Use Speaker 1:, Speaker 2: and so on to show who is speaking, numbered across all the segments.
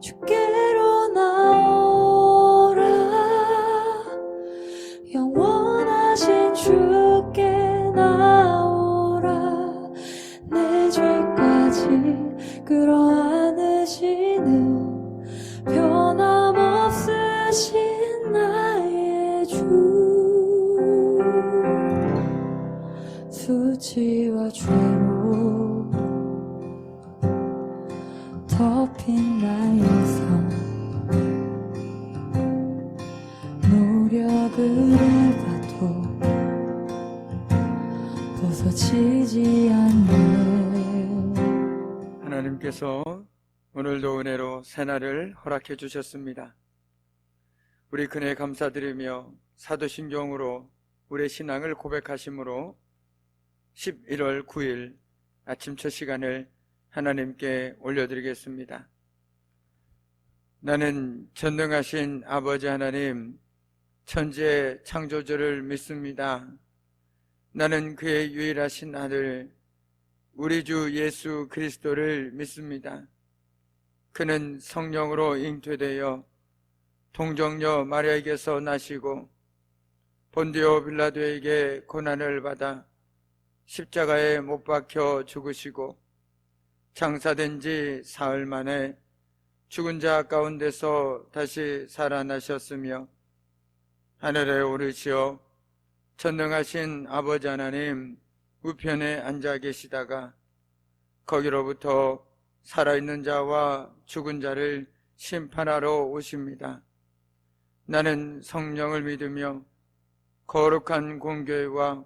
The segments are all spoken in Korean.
Speaker 1: 주께로 나오라. 영원하신 주께 나오라. 내 죄까지 끌어안으시는 변함없으신 나의 주. 수치와 죄로 덮인 나의 삶, 노력을 해봐도 벗어지지 않네.
Speaker 2: 하나님께서 오늘도 은혜로 새날을 허락해 주셨습니다. 우리 그네 감사드리며 사도신경으로 우리의 신앙을 고백하심으로 11월 9일 아침 첫 시간을 하나님께 올려드리겠습니다. 나는 전능하신 아버지 하나님, 천지의 창조주를 믿습니다. 나는 그의 유일하신 아들 우리 주 예수 그리스도를 믿습니다. 그는 성령으로 잉태되어 동정녀 마리아에게서 나시고 본디오 빌라도에게 고난을 받아 십자가에 못 박혀 죽으시고 장사된 지 사흘 만에 죽은 자 가운데서 다시 살아나셨으며 하늘에 오르시어 전능하신 아버지 하나님 우편에 앉아 계시다가 거기로부터 살아있는 자와 죽은 자를 심판하러 오십니다. 나는 성령을 믿으며 거룩한 공교회와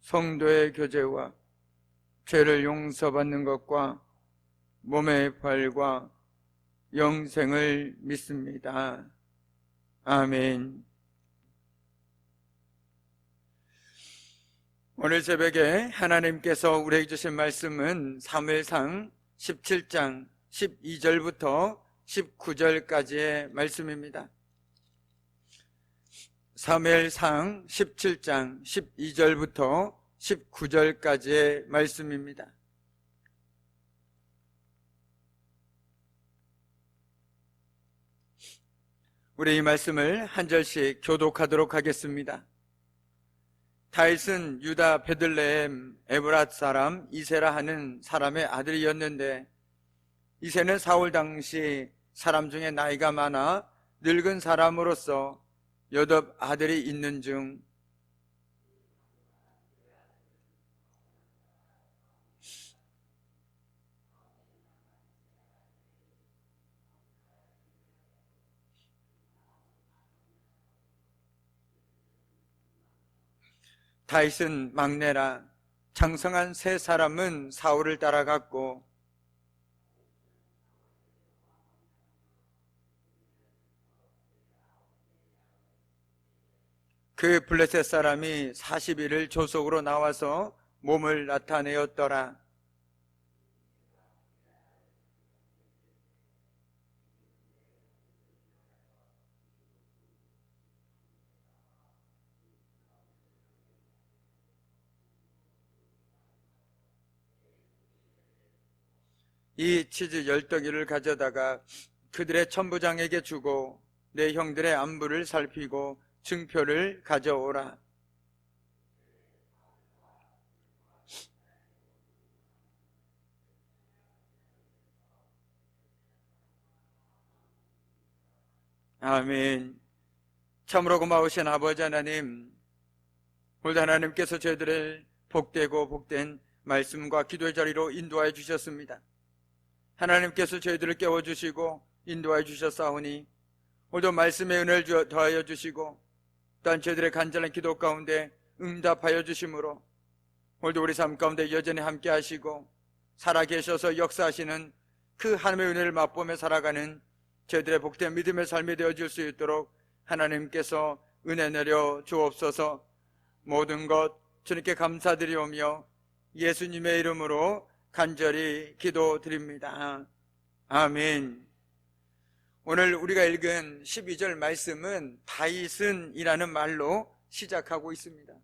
Speaker 2: 성도의 교제와 죄를 용서받는 것과 몸의 부활과 영생을 믿습니다. 아멘. 오늘 새벽에 하나님께서 우리에게 주신 말씀은 사무엘상 17장 12절부터 19절까지의 말씀입니다. 사무엘상 17장 12절부터 19절까지의 말씀입니다. 우리 이 말씀을 한 절씩 교독하도록 하겠습니다. 다윗은 유다 베들레헴 에브랏 사람 이세라 하는 사람의 아들이었는데, 이세는 사울 당시 사람 중에 나이가 많아 늙은 사람으로서 8 아들이 있는 중 다윗은 막내라. 장성한 3 사람은 사울을 따라갔고 그 블레셋 사람이 40일을 조속으로 나와서 몸을 나타내었더라. 이 치즈 10덩이를 가져다가 그들의 천부장에게 주고 내 형들의 안부를 살피고 증표를 가져오라. 아멘. 참으로 고마우신 아버지 하나님, 오늘 하나님께서 저희들을 복되고 복된 말씀과 기도의 자리로 인도하여 주셨습니다. 하나님께서 저희들을 깨워주시고 인도하여 주셨사오니 오늘도 말씀의 은혜를 더하여 주시고 또한 저희들의 간절한 기도 가운데 응답하여 주심으로 오늘도 우리 삶 가운데 여전히 함께 하시고 살아계셔서 역사하시는 그 하나님의 은혜를 맛보며 살아가는 저희들의 복된 믿음의 삶이 되어질 수 있도록 하나님께서 은혜 내려 주옵소서. 모든 것 주님께 감사드리오며 예수님의 이름으로 간절히 기도드립니다. 아멘. 오늘 우리가 읽은 12절 말씀은 다윗은 이라는 말로 시작하고 있습니다.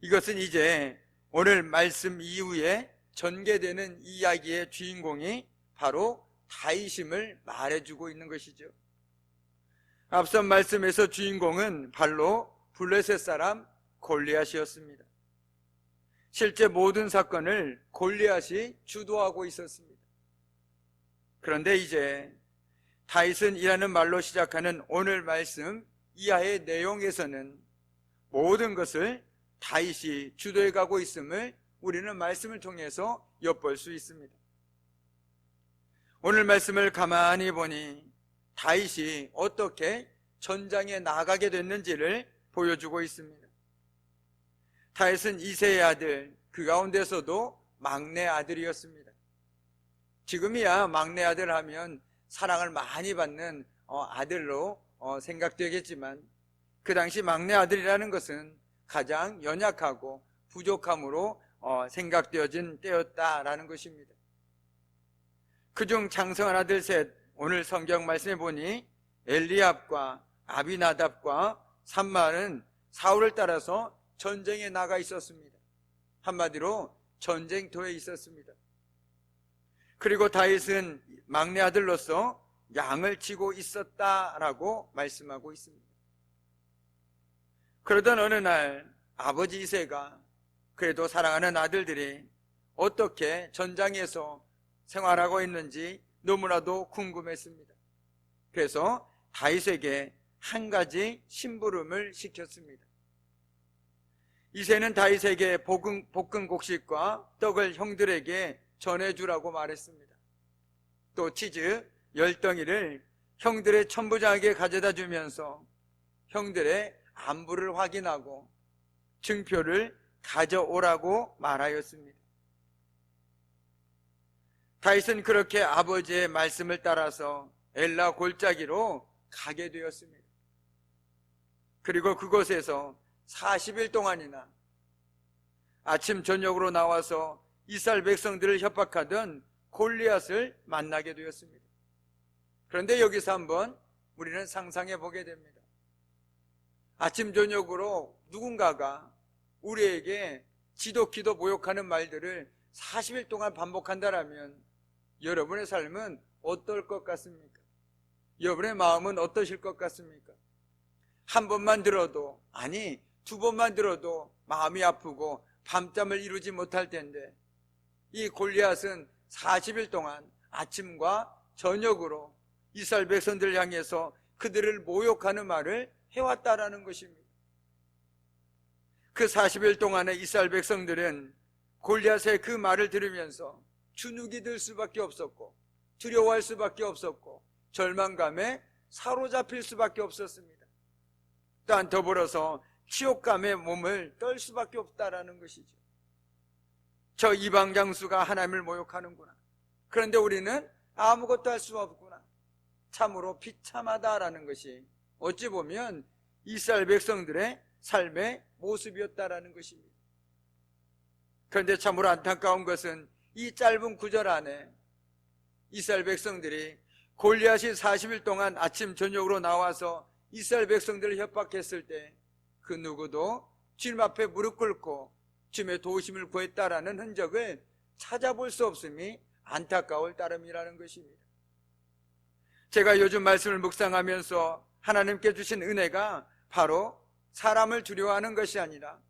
Speaker 2: 이것은 이제 오늘 말씀 이후에 전개되는 이야기의 주인공이 바로 다윗임을 말해주고 있는 것이죠. 앞선 말씀에서 주인공은 발로 블레셋 사람 골리앗이었습니다. 실제 모든 사건을 골리앗이 주도하고 있었습니다. 그런데 이제 다윗은 이라는 말로 시작하는 오늘 말씀 이하의 내용에서는 모든 것을 다윗이 주도해 가고 있음을 우리는 말씀을 통해서 엿볼 수 있습니다. 오늘 말씀을 가만히 보니 다윗이 어떻게 전장에 나가게 됐는지를 보여주고 있습니다. 다윗은 이새의 아들, 그 가운데서도 막내 아들이었습니다. 지금이야 막내 아들 하면 사랑을 많이 받는 아들로 생각되겠지만 그 당시 막내 아들이라는 것은 가장 연약하고 부족함으로 생각되어진 때였다라는 것입니다. 그중 장성한 아들 셋, 오늘 성경 말씀에 보니 엘리압과 아비나답과 삼마는 사울을 따라서 전쟁에 나가 있었습니다. 한마디로 전쟁터에 있었습니다. 그리고 다윗은 막내 아들로서 양을 치고 있었다라고 말씀하고 있습니다. 그러던 어느 날 아버지 이새가 그래도 사랑하는 아들들이 어떻게 전장에서 생활하고 있는지 너무나도 궁금했습니다. 그래서 다윗에게 한 가지 심부름을 시켰습니다. 이새는 다윗에게 볶은 곡식과 떡을 형들에게 전해주라고 말했습니다. 또 치즈 10덩이를 형들의 천부장에게 가져다 주면서 형들의 안부를 확인하고 증표를 가져오라고 말하였습니다. 다윗은 그렇게 아버지의 말씀을 따라서 엘라 골짜기로 가게 되었습니다. 그리고 그곳에서 40일 동안이나 아침 저녁으로 나와서 이스라엘 백성들을 협박하던 골리앗을 만나게 되었습니다. 그런데 여기서 한번 우리는 상상해 보게 됩니다. 아침 저녁으로 누군가가 우리에게 지독히도 모욕하는 말들을 40일 동안 반복한다라면 여러분의 삶은 어떨 것 같습니까? 여러분의 마음은 어떠실 것 같습니까? 한 번만 들어도, 아니 두 번만 들어도 마음이 아프고 밤잠을 이루지 못할 텐데 이 골리앗은 40일 동안 아침과 저녁으로 이스라엘 백성들을 향해서 그들을 모욕하는 말을 해왔다라는 것입니다. 그 40일 동안의 이스라엘 백성들은 골리앗의 그 말을 들으면서 주눅이 들 수밖에 없었고 두려워할 수밖에 없었고 절망감에 사로잡힐 수밖에 없었습니다. 또한 더불어서 치욕감에 몸을 떨 수밖에 없다라는 것이죠. 저 이방 장수가 하나님을 모욕하는구나. 그런데 우리는 아무것도 할 수 없구나. 참으로 비참하다라는 것이 어찌 보면 이스라엘 백성들의 삶의 모습이었다라는 것입니다. 그런데 참으로 안타까운 것은 이 짧은 구절 안에 이스라엘 백성들이 골리앗이 40일 동안 아침 저녁으로 나와서 이스라엘 백성들을 협박했을 때 그 누구도 주님 앞에 무릎 꿇고 주님의 도우심을 구했다라는 흔적을 찾아볼 수 없음이 안타까울 따름이라는 것입니다. 제가 요즘 말씀을 묵상하면서 하나님께 주신 은혜가 바로 사람을 두려워하는 것이 아니라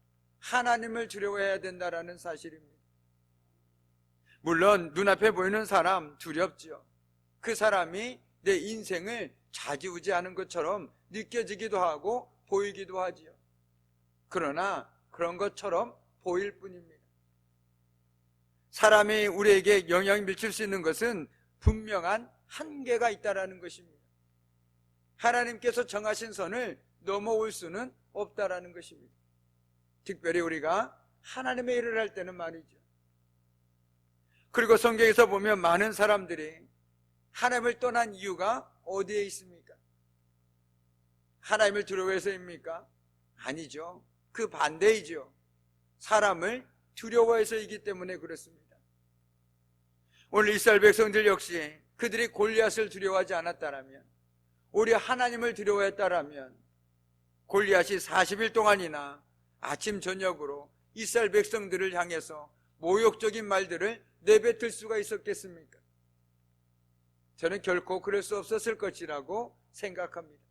Speaker 2: 하나님을 두려워해야 된다라는 사실입니다. 물론 눈앞에 보이는 사람 두렵지요. 그 사람이 내 인생을 좌지우지하는 것처럼 느껴지기도 하고 보이기도 하지요. 그러나 그런 것처럼 보일 뿐입니다. 사람이 우리에게 영향을 미칠 수 있는 것은 분명한 한계가 있다라는 것입니다. 하나님께서 정하신 선을 넘어올 수는 없다라는 것입니다. 특별히 우리가 하나님의 일을 할 때는 말이죠. 그리고 성경에서 보면 많은 사람들이 하나님을 떠난 이유가 어디에 있습니까? 하나님을 두려워해서입니까? 아니죠. 그 반대이죠. 사람을 두려워해서이기 때문에 그렇습니다. 오늘 이스라엘 백성들 역시 그들이 골리앗을 두려워하지 않았다라면, 오히려 하나님을 두려워했다라면 골리앗이 40일 동안이나 아침 저녁으로 이스라엘 백성들을 향해서 모욕적인 말들을 내뱉을 수가 있었겠습니까? 저는 결코 그럴 수 없었을 것이라고 생각합니다.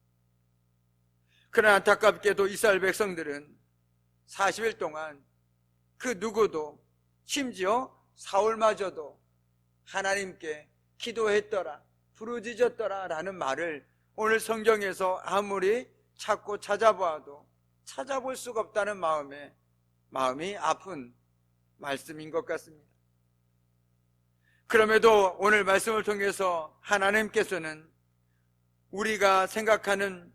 Speaker 2: 그러나 안타깝게도 이스라엘 백성들은 40일 동안 그 누구도, 심지어 사울마저도 하나님께 기도했더라, 부르짖었더라 라는 말을 오늘 성경에서 아무리 찾고 찾아봐도 찾아볼 수가 없다는 마음이 아픈 말씀인 것 같습니다. 그럼에도 오늘 말씀을 통해서 하나님께서는 우리가 생각하는,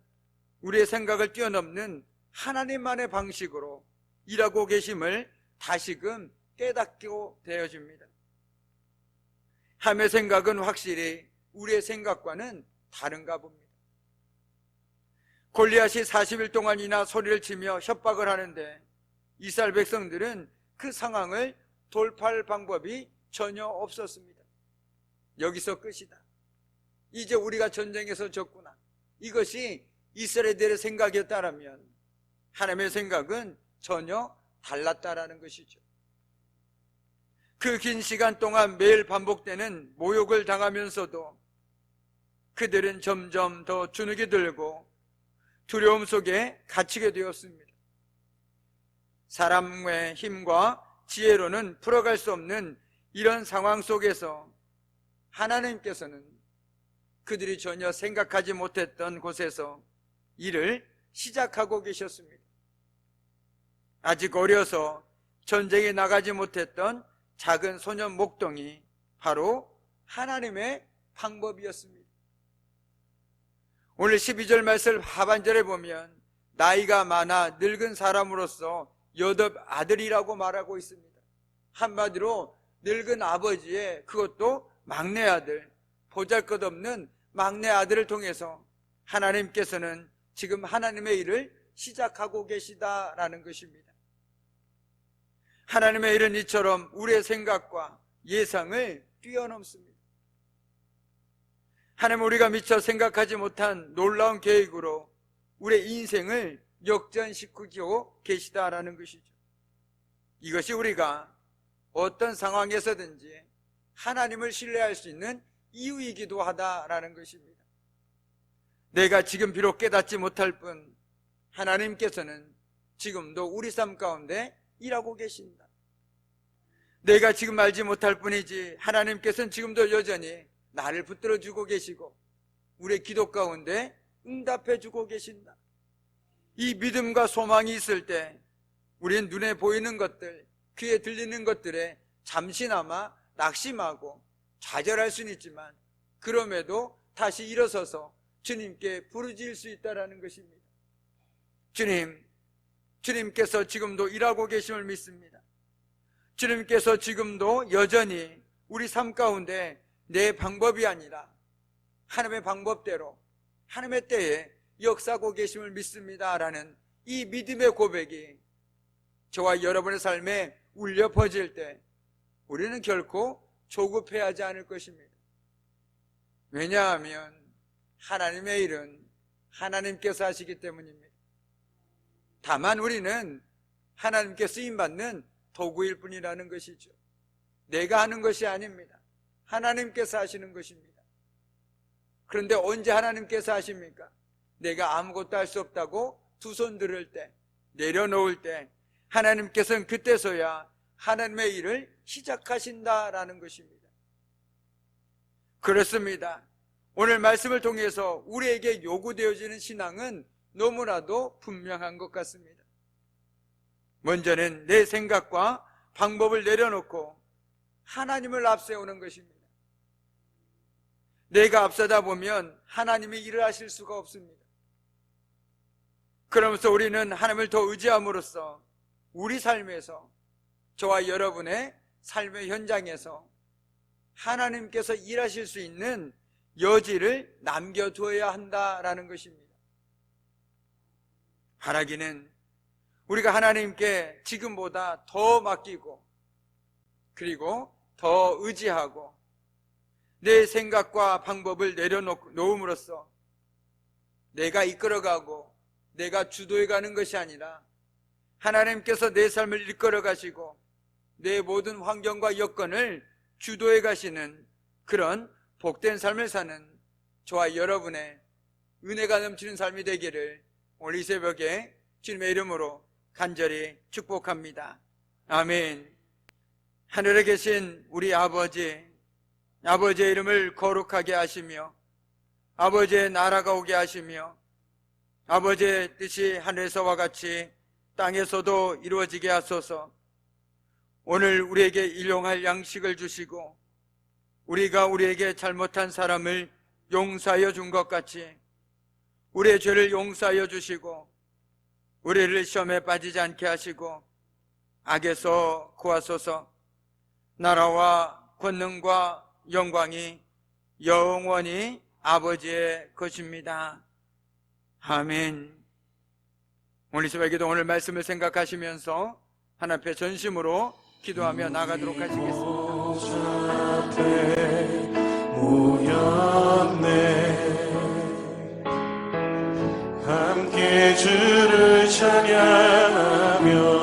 Speaker 2: 우리의 생각을 뛰어넘는 하나님만의 방식으로 일하고 계심을 다시금 깨닫게 되어집니다. 하나님의 생각은 확실히 우리의 생각과는 다른가 봅니다. 골리앗이 40일 동안이나 소리를 치며 협박을 하는데 이스라엘 백성들은 그 상황을 돌파할 방법이 전혀 없었습니다. 여기서 끝이다. 이제 우리가 전쟁에서 졌구나. 이것이 이스라엘들의 생각이었다면 하나님의 생각은 전혀 달랐다라는 것이죠. 그 긴 시간 동안 매일 반복되는 모욕을 당하면서도 그들은 점점 더 주눅이 들고 두려움 속에 갇히게 되었습니다. 사람의 힘과 지혜로는 풀어갈 수 없는 이런 상황 속에서 하나님께서는 그들이 전혀 생각하지 못했던 곳에서 일을 시작하고 계셨습니다. 아직 어려서 전쟁에 나가지 못했던 작은 소년 목동이 바로 하나님의 방법이었습니다. 오늘 12절 말씀 하반절에 보면 나이가 많아 늙은 사람으로서 여덟 아들이라고 말하고 있습니다. 한마디로 늙은 아버지의, 그것도 막내 아들, 보잘것없는 막내 아들을 통해서 하나님께서는 지금 하나님의 일을 시작하고 계시다라는 것입니다. 하나님의 일은 이처럼 우리의 생각과 예상을 뛰어넘습니다. 하나님, 우리가 미처 생각하지 못한 놀라운 계획으로 우리의 인생을 역전시키고 계시다라는 것이죠. 이것이 우리가 어떤 상황에서든지 하나님을 신뢰할 수 있는 이유이기도 하다라는 것입니다. 내가 지금 비록 깨닫지 못할 뿐 하나님께서는 지금도 우리 삶 가운데 일하고 계신다. 내가 지금 알지 못할 뿐이지 하나님께서는 지금도 여전히 나를 붙들어주고 계시고 우리의 기도 가운데 응답해주고 계신다. 이 믿음과 소망이 있을 때 우리는 눈에 보이는 것들, 귀에 들리는 것들에 잠시나마 낙심하고 좌절할 수는 있지만 그럼에도 다시 일어서서 주님께 부르짖을 수 있다는 것입니다. 주님께서 지금도 일하고 계심을 믿습니다. 주님께서 지금도 여전히 우리 삶 가운데 내 방법이 아니라 하나님의 방법대로 하나님의 때에 역사하고 계심을 믿습니다라는 이 믿음의 고백이 저와 여러분의 삶에 울려 퍼질 때 우리는 결코 조급해하지 않을 것입니다. 왜냐하면 하나님의 일은 하나님께서 하시기 때문입니다. 다만 우리는 하나님께 쓰임받는 도구일 뿐이라는 것이죠. 내가 하는 것이 아닙니다. 하나님께서 하시는 것입니다. 그런데 언제 하나님께서 하십니까? 내가 아무것도 할 수 없다고 두 손 들을 때, 내려놓을 때 하나님께서는 그때서야 하나님의 일을 시작하신다라는 것입니다. 그렇습니다. 오늘 말씀을 통해서 우리에게 요구되어지는 신앙은 너무나도 분명한 것 같습니다. 먼저는 내 생각과 방법을 내려놓고 하나님을 앞세우는 것입니다. 내가 앞서다 보면 하나님이 일을 하실 수가 없습니다. 그러면서 우리는 하나님을 더 의지함으로써 우리 삶에서, 저와 여러분의 삶의 현장에서 하나님께서 일하실 수 있는 여지를 남겨두어야 한다라는 것입니다. 바라기는 우리가 하나님께 지금보다 더 맡기고 그리고 더 의지하고 내 생각과 방법을 내려놓음으로써 내가 이끌어가고 내가 주도해가는 것이 아니라 하나님께서 내 삶을 이끌어 가시고 내 모든 환경과 여건을 주도해 가시는 그런 복된 삶을 사는 저와 여러분의 은혜가 넘치는 삶이 되기를 오늘 이 새벽에 주님의 이름으로 간절히 축복합니다. 아멘. 하늘에 계신 우리 아버지의 이름을 거룩하게 하시며 아버지의 나라가 오게 하시며 아버지의 뜻이 하늘에서와 같이 땅에서도 이루어지게 하소서. 오늘 우리에게 일용할 양식을 주시고 우리가 우리에게 잘못한 사람을 용서하여 준 것 같이 우리의 죄를 용서하여 주시고 우리를 시험에 빠지지 않게 하시고 악에서 구하소서. 나라와 권능과 영광이 영원히 아버지의 것입니다. 아멘. 오늘 이 새벽에도 오늘 말씀을 생각하시면서 하나님 앞에 전심으로 기도하며 나가도록 하시겠습니다.
Speaker 3: 모였네 함께 주를 찬양하며